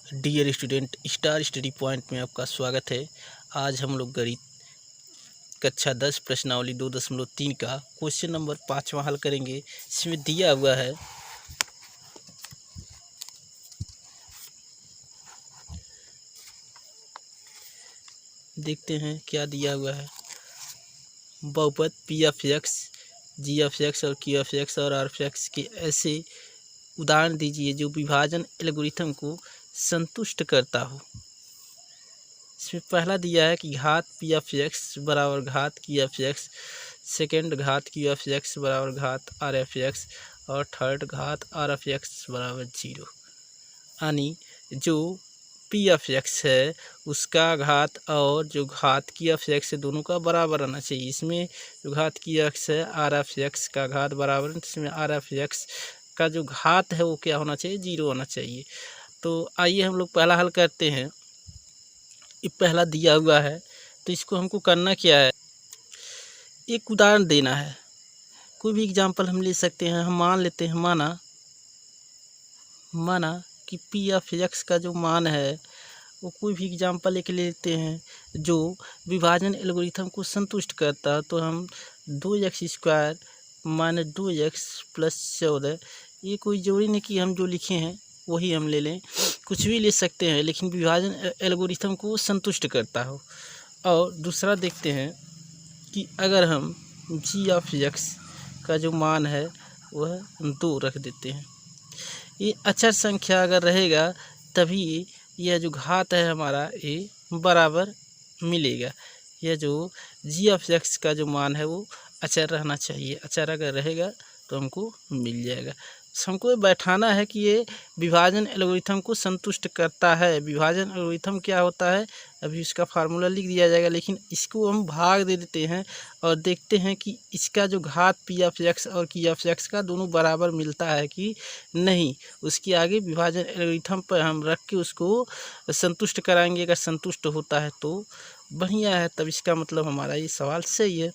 Dear student, star study point में आपका स्वागत है। आज हम लोग गणित कक्षा 10 प्रश्नावली 2.3 का क्वेश्चन नंबर 5वां हल करेंगे। इसमें दिया हुआ है, देखते हैं क्या दिया हुआ है। बहुपद पी एफ एक्स, जी एफ एक्स और क्यू एफ एक्स और आर एफ एक्स के ऐसे उदाहरण दीजिए जो विभाजन एल्गोरिथम को संतुष्ट करता हो। इसमें पहला दिया है कि घात पी एफ एक्स बराबर घात क्यू एफ एक्स, सेकेंड घात क्यू एफ एक्स बराबर घात आर एफ एक्स और थर्ड घात आर एफ एक्स बराबर 0। यानी जो पी एफ एक्स है उसका घात और जो घात क्यू एफ एक्स है दोनों का बराबर आना चाहिए। इसमें जो घात क्यू एक्स है आर एफ एक्स का घात बराबर है, इसमें आर एफ एक्स का जो घात है वो क्या होना चाहिए, 0 होना चाहिए। तो आइए हम लोग पहला हल करते हैं। ये पहला दिया हुआ है तो इसको हमको करना क्या है, एक उदाहरण देना है। कोई भी एग्जांपल हम ले सकते हैं। हम मान लेते हैं, माना कि पी एफ एक्स का जो मान है वो कोई भी एग्जांपल एक ले लेते हैं जो विभाजन एल्गोरिथम को संतुष्ट करता है। तो हम 2x² माइनस 2x प्लस 14, ये कोई जरूरी नहीं कि हम जो लिखे हैं वही हम ले लें, कुछ भी ले सकते हैं लेकिन विभाजन एल्गोरिथम को संतुष्ट करता हो। और दूसरा देखते हैं कि अगर हम जी ऑफ एक्स का जो मान है वह 2 रख देते हैं। ये अचर संख्या अगर रहेगा तभी यह जो घात है हमारा ये बराबर मिलेगा। यह जो जी ऑफ एक्स का जो मान है वो अचर रहना चाहिए। अचर अगर रहेगा तो हमको मिल जाएगा। हमको बैठाना है कि ये विभाजन एल्गोरिथम को संतुष्ट करता है। विभाजन एल्गोरिथम क्या होता है अभी इसका फार्मूला लिख दिया जाएगा, लेकिन इसको हम भाग दे देते हैं और देखते हैं कि इसका जो घात पी एफ एक्स और क्यू एफ एक्स का दोनों बराबर मिलता है कि नहीं। उसके आगे विभाजन एल्गोरिथम पर हम रख के उसको संतुष्ट कराएंगे। अगर संतुष्ट होता है तो बढ़िया है, तब इसका मतलब हमारा ये सवाल सही है।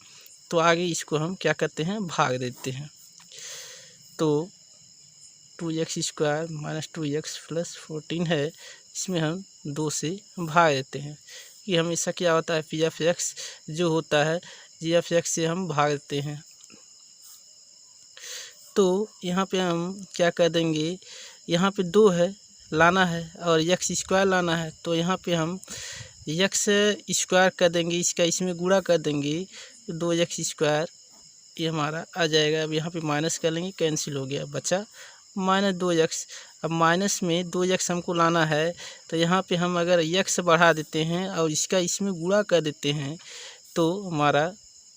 तो आगे इसको हम क्या करते हैं, भाग देते हैं। तो 2x² माइनस 2x प्लस 14 है, इसमें हम 2 से भाग देते हैं कि हमेशा क्या होता है पी एफ एक्स जो होता है जी एफ एक्स से हम भाग देते हैं। तो यहाँ पे हम क्या कर देंगे, यहाँ पे 2 है लाना है और x² लाना है, तो यहाँ पे हम x² कर देंगे, इसका इसमें गुणा कर देंगे 2x², ये हमारा आ जाएगा। अब यहाँ पे माइनस कर लेंगे, कैंसिल हो गया, बचा माइनस 2x। अब माइनस में 2x हमको लाना है तो यहाँ पे हम अगर x बढ़ा देते हैं और इसका इसमें गुणा कर देते हैं तो हमारा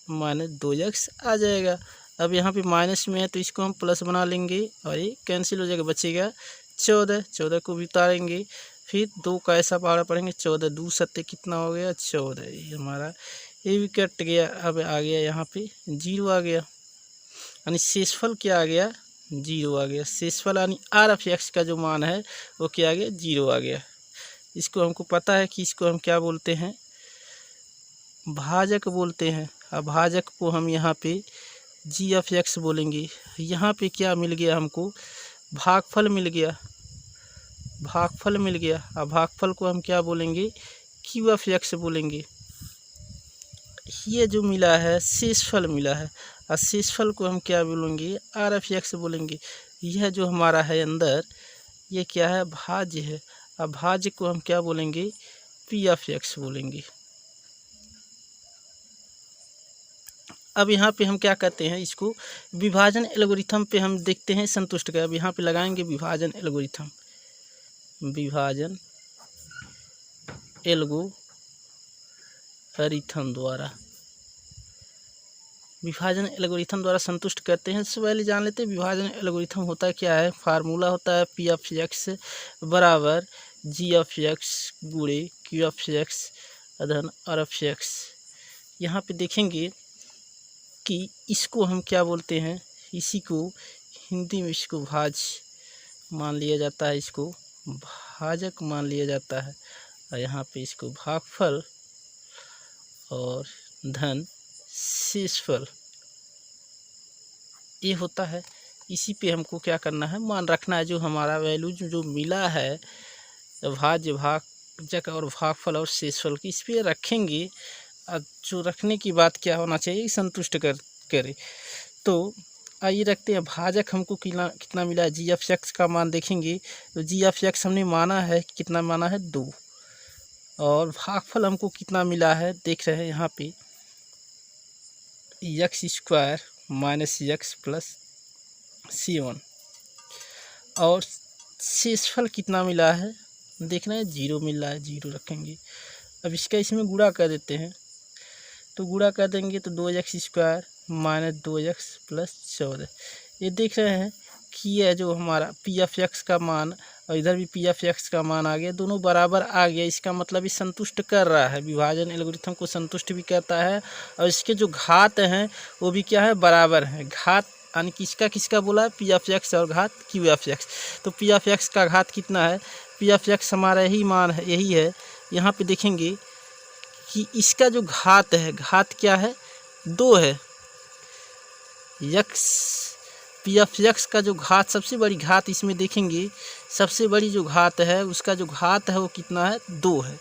माइनस 2x आ जाएगा। अब यहाँ पे माइनस में है तो इसको हम प्लस बना लेंगे और ये कैंसिल हो जाएगा, बचेगा 14 को भी उतारेंगे, फिर 2 का ऐसा पहाड़ा पड़ेंगे, 14 2 सत्ते कितना हो गया 14, ये हमारा ये भी कट गया। अब आ गया यहाँ पे 0 आ गया, यानी शेषफल क्या आ गया 0 आ गया। शेषफल यानी आर एफ एक्स का जो मान है वो क्या आ गया 0 आ गया। इसको हमको पता है कि इसको हम क्या बोलते हैं, भाजक बोलते हैं। अब भाजक को हम यहाँ पे जी एफ एक्स बोलेंगे। यहाँ पे क्या मिल गया हमको, भागफल मिल गया, भागफल मिल गया। अब भागफल को हम क्या बोलेंगे, क्यू एफ एक्स बोलेंगे। ये जो मिला है शेषफल मिला है और शेषफल को हम क्या बोलेंगे, आर एफ एक्स बोलेंगे। यह जो हमारा है अंदर ये क्या है, भाज्य है। अब भाज्य को हम क्या बोलेंगे, पी एफ एक्स बोलेंगे। अब यहाँ पे हम क्या करते हैं, इसको विभाजन एल्गोरिथम पे हम देखते हैं संतुष्ट कर। अब यहाँ पे लगाएंगे विभाजन एल्गोरिथम, विभाजन एल्गोरिथम द्वारा, विभाजन एल्गोरिथम द्वारा संतुष्ट करते हैं। इससे पहले जान लेते हैं विभाजन एल्गोरिथम होता क्या है। फार्मूला होता है पी एफ एक्स बराबर जी एफ एक्स गुणे क्यू एफ एक्स अधन आर एफ एक्स। यहाँ पे देखेंगे कि इसको हम क्या बोलते हैं, इसी को हिंदी में इसको भाज्य मान लिया जाता है, इसको भाजक मान लिया जाता है। और यहाँ पे इसको भागफल और धन शेषफल ये होता है। इसी पे हमको क्या करना है, मान रखना है। जो हमारा वैल्यू जो मिला है भाज्य, भाजक और भागफल और शेषफल की इस पर रखेंगे। जो रखने की बात क्या होना चाहिए, संतुष्ट करे। तो आइए रखते हैं। भाजक हमको कितना मिला है, जी एफ एक्स का मान देखेंगे तो जी एफ एक्स हमने माना है, कितना माना है 2। और भागफल हमको कितना मिला है, देख रहे हैं यहाँ पे x square minus x plus C1। और शेषफल कितना मिला है, देख रहे हैं 0 मिल रहा है, 0 रखेंगे। अब इसका इसमें गुणा कर देते हैं, तो गुणा कर देंगे तो 2x square minus 2x plus 14। ये देख रहे हैं कि यह जो हमारा पी एफ एक्स का मान और इधर भी पी एफ एक्स का मान आ गया, दोनों बराबर आ गया। इसका मतलब ये संतुष्ट कर रहा है, विभाजन एल्गोरिथम को संतुष्ट भी करता है। और इसके जो घात हैं वो भी क्या है, बराबर हैं। घात यानी किसका किसका बोला है, पी एफ एक्स और घात क्यू एफ एक्स। तो पी एफ एक्स का घात कितना है, पी एफ एक्स हमारा यही मान है, यही है। यहाँ पे देखेंगे कि इसका जो घात है, घात क्या है, 2 है। यक्स पी एफ एक्स का जो घात, सबसे बड़ी घात इसमें देखेंगे, सबसे बड़ी जो घात है उसका जो घात है वो कितना है, 2 है।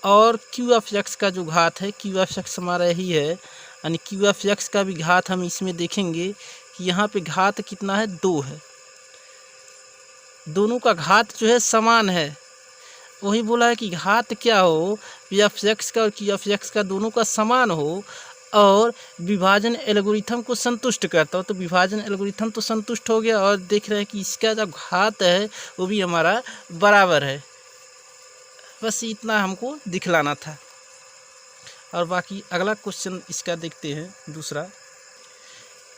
और क्यू एफ एक्स का जो घात है, क्यू एफ एक्स हमारा यही है, यानी क्यू एफ एक्स का भी घात हम इसमें देखेंगे कि यहाँ पे घात कितना है, 2 है। दोनों का घात जो है समान है। वही बोला है कि घात क्या हो, पी एफ एक्स का और क्यू एफ एक्स का दोनों का समान हो और विभाजन एल्गोरिथम को संतुष्ट करता हो। तो विभाजन एल्गोरिथम तो संतुष्ट हो गया, और देख रहे हैं कि इसका जो घात है वो भी हमारा बराबर है। बस इतना हमको दिखलाना था। और बाकी अगला क्वेश्चन इसका देखते हैं, दूसरा।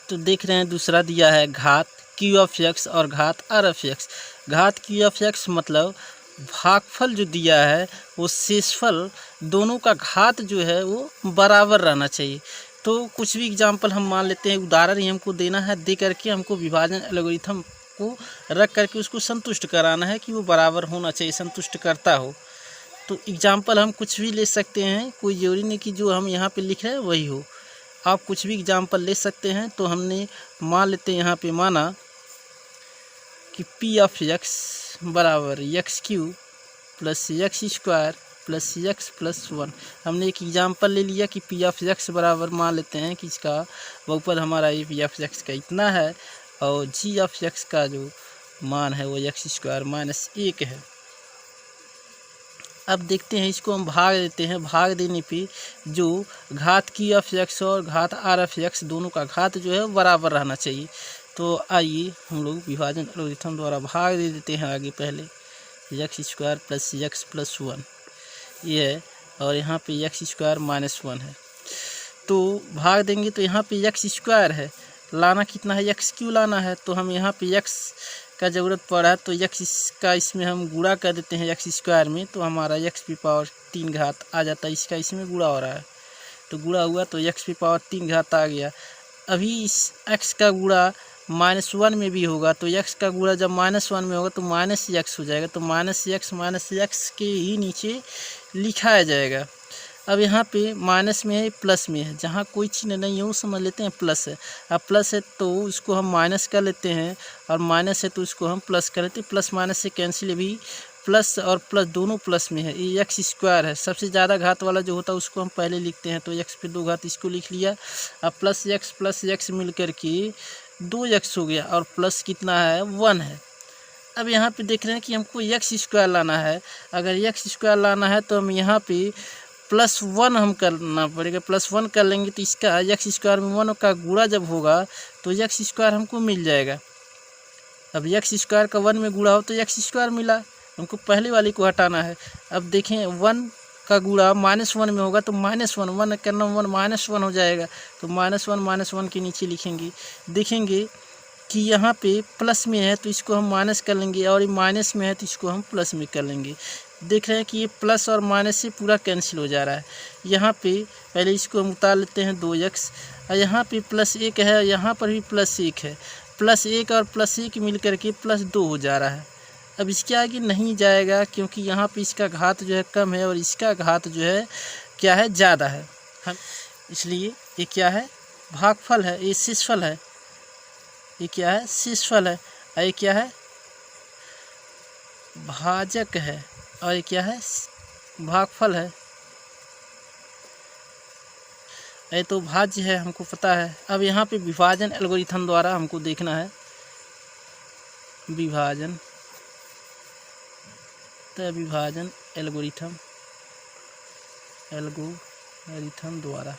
तो देख रहे हैं दूसरा दिया है घात क्यू एफ एक्स और घात आर एफ एक्स। घात क्यू एफ एक्स मतलब भागफल जो दिया है वो शेषफल, दोनों का घात जो है वो बराबर रहना चाहिए। तो कुछ भी एग्जांपल हम मान लेते हैं, उदाहरण ही हमको देना है, दे करके हमको विभाजन एल्गोरिथम को रख करके उसको संतुष्ट कराना है कि वो बराबर होना चाहिए, संतुष्ट करता हो। तो एग्जांपल हम कुछ भी ले सकते हैं, कोई ज़रूरी नहीं कि जो हम यहाँ पे लिख रहे हैं वही हो। आप कुछ भी एग्जांपल ले सकते हैं। तो हमने मान लेते हैं, यहाँ पे माना कि पी एफ एक्स बराबर x Q plus x square plus x plus 1। हमने एक एग्जांपल ले लिया कि पी एफ एक्स बराबर मान लेते हैं कि इसका बहुपद हमारा ये पी एफ एक्स का इतना है, और जी एफ एक्स का जो मान है वो एक्स स्क्वायर माइनस 1 है। अब देखते हैं, इसको हम भाग देते हैं। भाग देने पे जो घात क्यू एफ एक्स और घात आर एफ एक्स, दोनों का घात जो है बराबर रहना चाहिए। तो आइए हम लोग विभाजन एल्गोरिथम द्वारा भाग दे देते हैं। आगे पहले x square plus x plus 1 ये है, और यहाँ पे एक्स स्क्वायर माइनस 1 है। तो भाग देंगे तो यहाँ पे एक्स स्क्वायर है, लाना कितना है, एक्स क्यू लाना है। तो हम यहाँ पे एक्स का ज़रूरत पड़ा है, तो एक्स का इसमें हम गुणा कर देते हैं एक्स स्क्वायर में, तो हमारा एक्स की पावर 3 घात आ जाता है। इसका इसमें गुणा हो रहा है, तो गुणा हुआ तो एक्स की पावर 3 घात आ गया। अभी इस एक्स का गुणा -1 में भी होगा, तो एक्स का गुणा जब -1 में होगा तो माइनस एक्स हो जाएगा। तो माइनस एक्स के ही नीचे लिखाया जाएगा। अब यहाँ पे माइनस में है, प्लस में है, जहाँ कोई चिन्ह नहीं है वो समझ लेते हैं प्लस है। अब प्लस है तो उसको हम माइनस कर लेते हैं, और माइनस है तो उसको हम प्लस कर लेते हैं। प्लस माइनस से कैंसिल, अभी प्लस और प्लस दोनों प्लस में है। ये एक्स स्क्वायर है, सबसे ज़्यादा घात वाला जो होता है उसको हम पहले लिखते हैं। तो एक्स पे 2 घात इसको लिख लिया। अब प्लस एक्स मिल कर के 2x हो गया, और प्लस कितना है, 1 है। अब यहाँ पे देख रहे हैं कि हमको एक्स स्क्वायर लाना है। अगर एक्स स्क्वायर लाना है तो हम यहाँ पे +1 हम करना पड़ेगा। +1 कर लेंगे तो इसका एक्स स्क्वायर में 1 का गुणा जब होगा तो एक्स स्क्वायर हमको मिल जाएगा। अब एक्स स्क्वायर का 1 में गुणा हो तो एक्स स्क्वायर मिला, हमको पहले वाले को हटाना है। अब देखें 1 का गुणा -1 में होगा तो -1 करना 1 -1 हो जाएगा। तो -1 के नीचे लिखेंगे, देखेंगे कि यहाँ पे प्लस में है तो इसको हम माइनस कर लेंगे, और ये माइनस में है तो इसको हम प्लस में कर लेंगे। देख रहे हैं कि ये प्लस और माइनस से पूरा कैंसिल हो जा रहा है। यहाँ पे पहले इसको हम उतार लेते हैं 2x, और यहाँ पे +1 है, और यहाँ पर भी +1 है। +1 और +1 मिल करके +2 हो जा रहा है। अब इसके आगे नहीं जाएगा, क्योंकि यहाँ पे इसका घात जो है कम है और इसका घात जो है क्या है, ज़्यादा है। हम इसलिए ये क्या है, भागफल है, ये शेषफल है। ये क्या है, शेषफल है, और ये क्या है, भाजक है और ये क्या है, भागफल है। ये तो भाज्य है, हमको पता है। अब यहाँ पे विभाजन एल्गोरिथम द्वारा हमको देखना है, विभाजन एल्गोरिथम द्वारा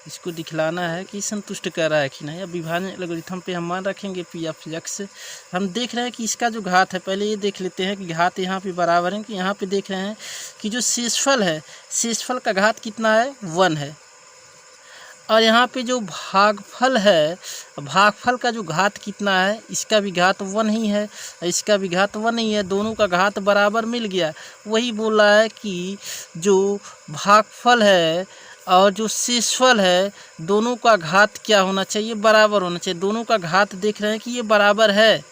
इसको दिखलाना है कि संतुष्ट कर रहा है कि नहीं। अब विभाजन एल्गोरिथम पे हम मान रखेंगे पी ऑफ एक्स। हम देख रहे हैं कि इसका जो घात है, पहले ये देख लेते हैं कि घात यहाँ पे बराबर है कि यहाँ पे देख रहे हैं कि जो शेषफल है, शेषफल का घात कितना है, 1 है। और यहाँ पे जो भागफल है, भागफल का जो घात कितना है, इसका भी घात 1 ही है, इसका भी घात 1 ही है, दोनों का घात बराबर मिल गया। वही बोल रहा है कि जो भागफल है और जो शेषफल है, दोनों का घात क्या होना चाहिए, बराबर होना चाहिए। दोनों का घात देख रहे हैं कि ये बराबर है।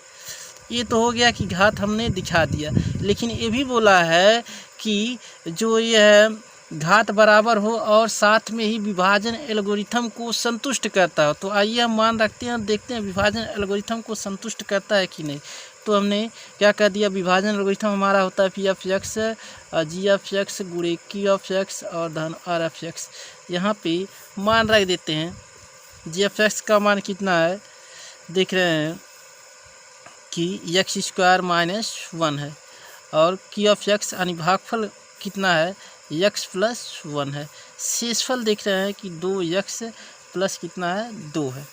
ये तो हो गया कि घात हमने दिखा दिया, लेकिन ये भी बोला है कि जो ये है घात बराबर हो और साथ में ही विभाजन एल्गोरिथम को संतुष्ट करता हो। तो आइए हम मान रखते हैं और देखते हैं विभाजन एल्गोरिथम को संतुष्ट करता है कि नहीं। तो हमने क्या कर दिया, विभाजन एल्गोरिथम हमारा होता है पी ऑफ एक्स और जी ऑफ एक्स गुणे क्यू ऑफ एक्स और धन आर ऑफ एक्स। यहाँ पे मान रख देते हैं, जी ऑफ एक्स का मान कितना है, देख रहे हैं कि एक्स स्क्वायर माइनस 1 है, और क्यू ऑफ एक्स यानी भागफल कितना है, x प्लस 1 है। शेषफल देख रहे हैं कि 2x प्लस कितना है, 2 है।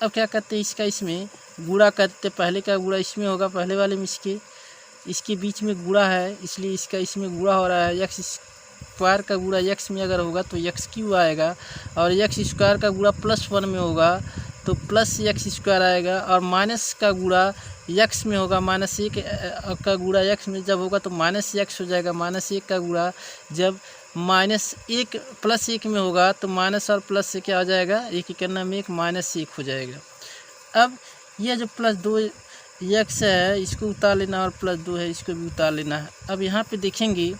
अब क्या करते हैं, इसका इसमें गुणा करते, पहले का गुणा इसमें होगा, पहले वाले में इसके बीच में गुणा है, इसलिए इसका इसमें गुणा हो रहा है। एक्स स्क्वायर का गुणा x में अगर होगा तो एक्स क्यू आएगा, और एक्स स्क्वायर का गुणा प्लस 1 में होगा तो प्लस एक्स स्क्वायर आएगा, और माइनस का गुणा x में होगा, -1 का गुणा x में जब होगा तो -x हो जाएगा। -1 का गुणा जब -1 प्लस 1 में होगा तो माइनस और प्लस से क्या हो जाएगा, एक ही करना में एक -1 हो जाएगा। अब यह जो प्लस 2x है इसको उतार लेना, और प्लस 2 है इसको भी उतार लेना है। अब यहाँ पे देखेंगे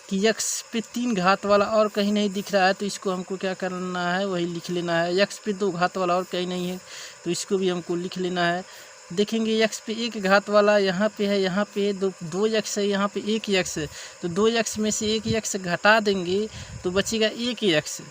कि x पे 3 घात वाला और कहीं नहीं दिख रहा है, तो इसको हमको क्या करना है, वही लिख लेना है। x पे 2 घात वाला और कहीं नहीं है तो इसको भी हमको लिख लेना है। देखेंगे x पे 1 घात वाला यहाँ पे है, यहाँ पे 2x है, यहाँ पे 1x है, तो 2x में से 1x घटा देंगे तो बचेगा 1x,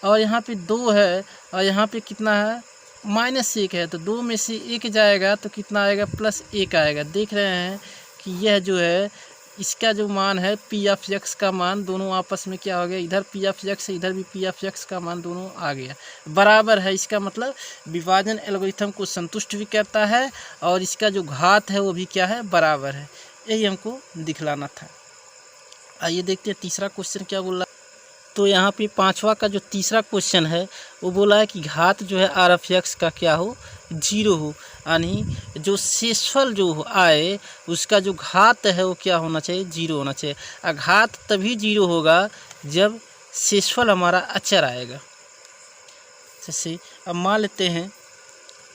और यहाँ पे 2 है और यहाँ पे कितना है, -1 है, तो 2 में से 1 जाएगा तो कितना आएगा, +1 आएगा। देख रहे हैं कि यह जो है इसका जो मान है पी ऑफ एक्स का मान, दोनों आपस में क्या हो गया, इधर पी ऑफ एक्स इधर भी पी ऑफ एक्स का मान दोनों आ गया, बराबर है। इसका मतलब विभाजन एल्गोरिथम को संतुष्ट भी करता है और इसका जो घात है वो भी क्या है, बराबर है। यही हमको दिखलाना था। आइए देखते हैं तीसरा क्वेश्चन क्या बोल रहा है। तो यहाँ पे 5वां का जो तीसरा क्वेश्चन है वो बोला है कि घात जो है आर ऑफ एक्स का क्या हो, 0 हो, यानी जो शेषफल जो आए उसका जो घात है वो क्या होना चाहिए, 0 होना चाहिए। और घात तभी 0 होगा जब शेषफल हमारा अचर आएगा। जैसे अब मान लेते हैं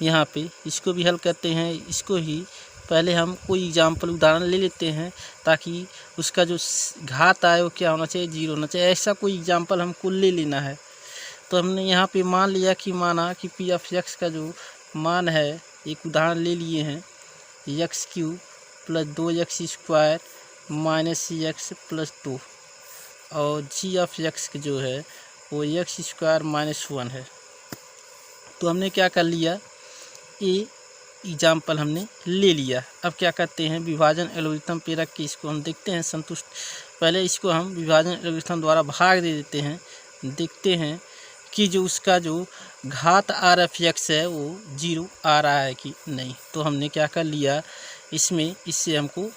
यहाँ पे, इसको भी हल करते हैं, इसको ही पहले हम कोई एग्जाम्पल उदाहरण ले लेते हैं ताकि उसका जो घात आए वो क्या होना चाहिए, 0 होना चाहिए। ऐसा कोई एग्जाम्पल हमको ले लेना है। तो हमने यहाँ पे मान लिया कि माना कि पी ऑफ एक्स का जो मान है, एक उदाहरण ले लिए हैं, x³ plus 2x square minus x plus 2, और जी ऑफ एक्स जो है वो x स्क्वायर माइनस 1 है। तो हमने क्या कर लिया, ये एग्जाम्पल हमने ले लिया। अब क्या करते हैं, विभाजन एल्गोरिथम पे रख के इसको हम देखते हैं संतुष्ट। पहले इसको हम विभाजन एल्गोरिथम द्वारा भाग दे देते हैं, देखते हैं कि जो उसका जो घात आर ऑफ एक्स है वो 0 आ रहा है कि नहीं। तो हमने क्या कर लिया, इसमें इससे हमको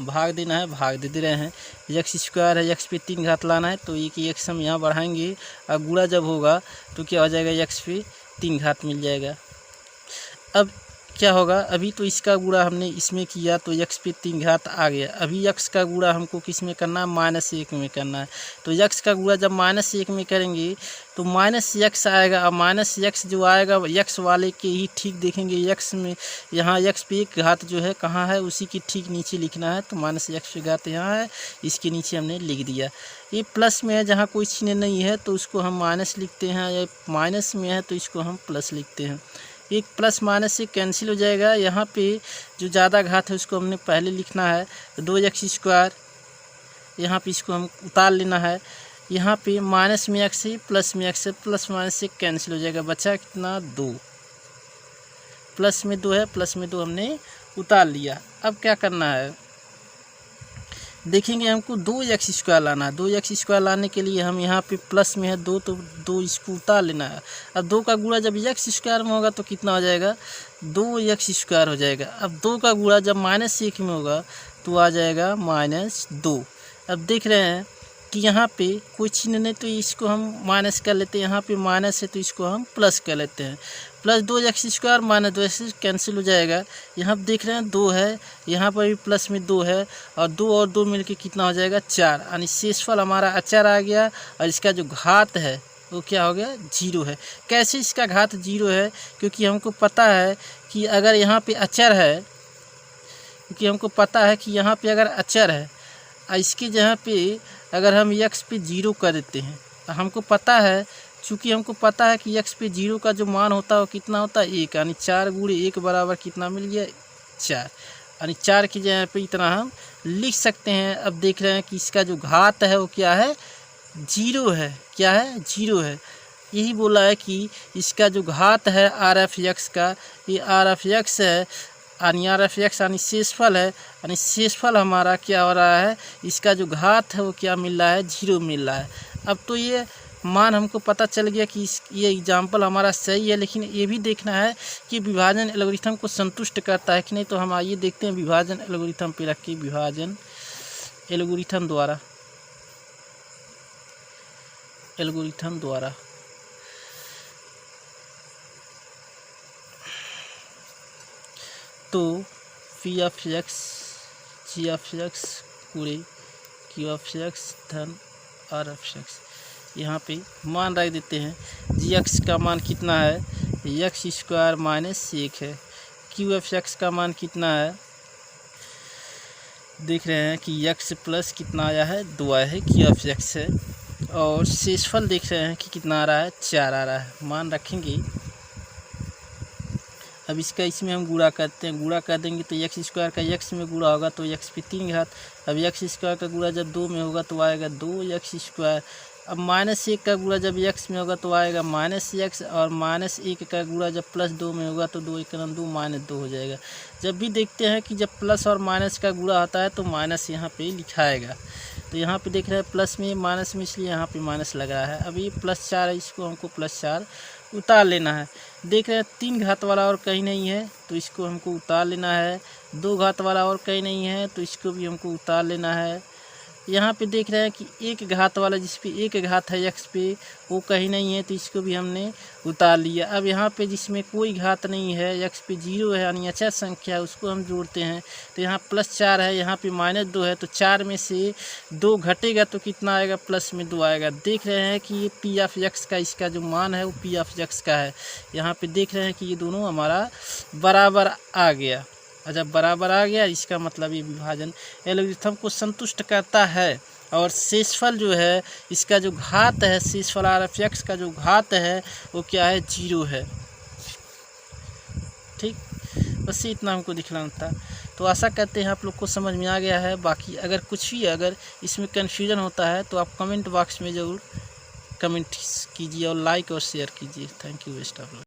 भाग देना है, भाग दे रहे हैं। एक्स स्क्वायर है, एक्स पे 3 घात लाना है, तो एक एक्स हम यहाँ बढ़ाएंगे और गुणा जब होगा तो क्या हो जाएगा, एक्स पे 3 घात मिल जाएगा। अब क्या होगा, अभी तो इसका गुणा हमने इसमें किया तो x पे 3 घात आ गया। अभी x का गुणा हमको किस में करना है, -1 में करना है। तो x का गुणा जब -1 में करेंगे तो -x आएगा। अब -x जो आएगा x वाले के ही ठीक देखेंगे, x में यहाँ x पे 1 घात जो है कहाँ है, उसी की ठीक नीचे लिखना है। तो -x पे घात यहाँ है, इसके नीचे हमने लिख दिया। ये प्लस में है, जहाँ कोई चिन्ह नहीं है तो उसको हम माइनस लिखते हैं, या माइनस में है तो इसको हम प्लस लिखते हैं। एक प्लस माइनस से कैंसिल हो जाएगा। यहाँ पे जो ज़्यादा घात है उसको हमने पहले लिखना है 2x²। यहाँ पे इसको हम उतार लेना है। यहाँ पे माइनस में x है प्लस में x है, प्लस माइनस से कैंसिल हो जाएगा, बचा कितना 2। प्लस में 2 है, प्लस में 2 हमने उतार लिया। अब क्या करना है, देखेंगे हमको 2x² लाना है। 2x² लाने के लिए हम यहाँ पे प्लस में है 2 तो 2 इसको उतार लेना है। अब 2 का गुणा जब x² में होगा तो कितना हो जाएगा 2x² हो जाएगा। अब 2 का गुणा जब -1 में होगा तो आ जाएगा -2। अब देख रहे हैं कि यहाँ पे कोई चिन्ह नहीं तो इसको हम माइनस कर लेते हैं, यहाँ पे माइनस है तो इसको हम प्लस कर लेते हैं। Plus 2x² minus 2x cancel हो जाएगा। यहाँ पे देख रहे हैं 2 है, यहाँ पर भी प्लस में 2 है और 2 और 2 मिलके कितना हो जाएगा 4, यानी शेषफल हमारा अचर आ गया और इसका जो घात है वो क्या हो गया 0 है। कैसे इसका घात 0 है, क्योंकि हमको पता है कि अगर यहाँ पे अचर है, अगर अचर है इसके जहाँ पे अगर हम x पे 0 कर देते हैं तो हमको पता है, चूँकि हमको पता है कि x पे 0 का जो मान होता है वो कितना होता है 1, यानी 4 गुणे 1 बराबर कितना मिल गया 4, यानी 4 की जगह पे इतना हम लिख सकते हैं। अब देख रहे हैं कि इसका जो घात है वो क्या है 0 है। क्या है 0 है। यही बोला है कि इसका जो घात है RF का, ये RF है, यानी RF यानी शेषफल है, यानी शेषफल हमारा क्या हो रहा है, इसका जो घात है वो क्या मिल रहा है 0 मिल रहा है। अब तो ये मान हमको पता चल गया कि ये एग्जाम्पल हमारा सही है, लेकिन ये भी देखना है कि विभाजन एल्गोरिथम को संतुष्ट करता है कि नहीं। तो हम आइए देखते हैं विभाजन एल्गोरिथम पे रख के, विभाजन एल्गोरिथम द्वारा तो P(x) G(x) पूरे Q(x) धन R(x). यहाँ पे मान रख देते हैं। G(x) का मान कितना है x² माइनस 1 है। Q(x) का मान कितना है, देख रहे हैं कि x प्लस कितना आया है 2 आया है, Q(x) है। और शेषफल देख रहे हैं कि कितना आ रहा है 4 आ रहा है। मान रखेंगे। अब इसका इसमें हम गुणा करते हैं, गुणा कर देंगे तो x² का x में गुणा होगा तो x पे 3 घात। अब x² का गुणा जब 2 में होगा तो आएगा 2x²। अब -1 का गुणा जब x में होगा तो आएगा -x, और -1 का गुणा जब +2 में होगा तो 2 × 2 -2 हो जाएगा। जब भी देखते हैं कि जब प्लस और माइनस का गुणा होता है तो माइनस यहाँ पे लिखाएगा। तो यहाँ पे देख रहे हैं प्लस में माइनस में, इसलिए यहाँ पे माइनस लगा है। अब ये +4 है, इसको हमको +4 उतार लेना है। देख रहे हैं 3 घात वाला और कहीं नहीं है तो इसको हमको उतार लेना है। 2 घात वाला और कहीं नहीं है तो इसको भी हमको उतार लेना है। यहाँ पे देख रहे हैं कि 1 घात वाला, जिस पे 1 घात है x पे, वो कहीं नहीं है तो इसको भी हमने उतार लिया। अब यहाँ पे जिसमें कोई घात नहीं है, x पे 0 है यानी अचर संख्या है, उसको हम जोड़ते हैं तो यहाँ +4 है, यहाँ पे -2 है, तो 4 में से 2 घटेगा तो कितना आएगा प्लस में 2 आएगा। देख रहे हैं कि ये P(x) का इसका जो मान है वो P(x) का है। यहाँ पर देख रहे हैं कि ये दोनों हमारा बराबर आ गया। जब बराबर आ गया इसका मतलब ये विभाजन एल्गोरिथम को संतुष्ट करता है। और शेषफल जो है, इसका जो घात है, शेषफल RF का जो घात है वो क्या है 0 है। ठीक, बस इतना हमको दिखलाना था। तो आशा करते हैं आप लोग को समझ में आ गया है। बाकी अगर कुछ भी अगर इसमें कन्फ्यूजन होता है तो आप कमेंट बॉक्स में ज़रूर कमेंट कीजिए और लाइक और शेयर कीजिए। Thank you best of luck.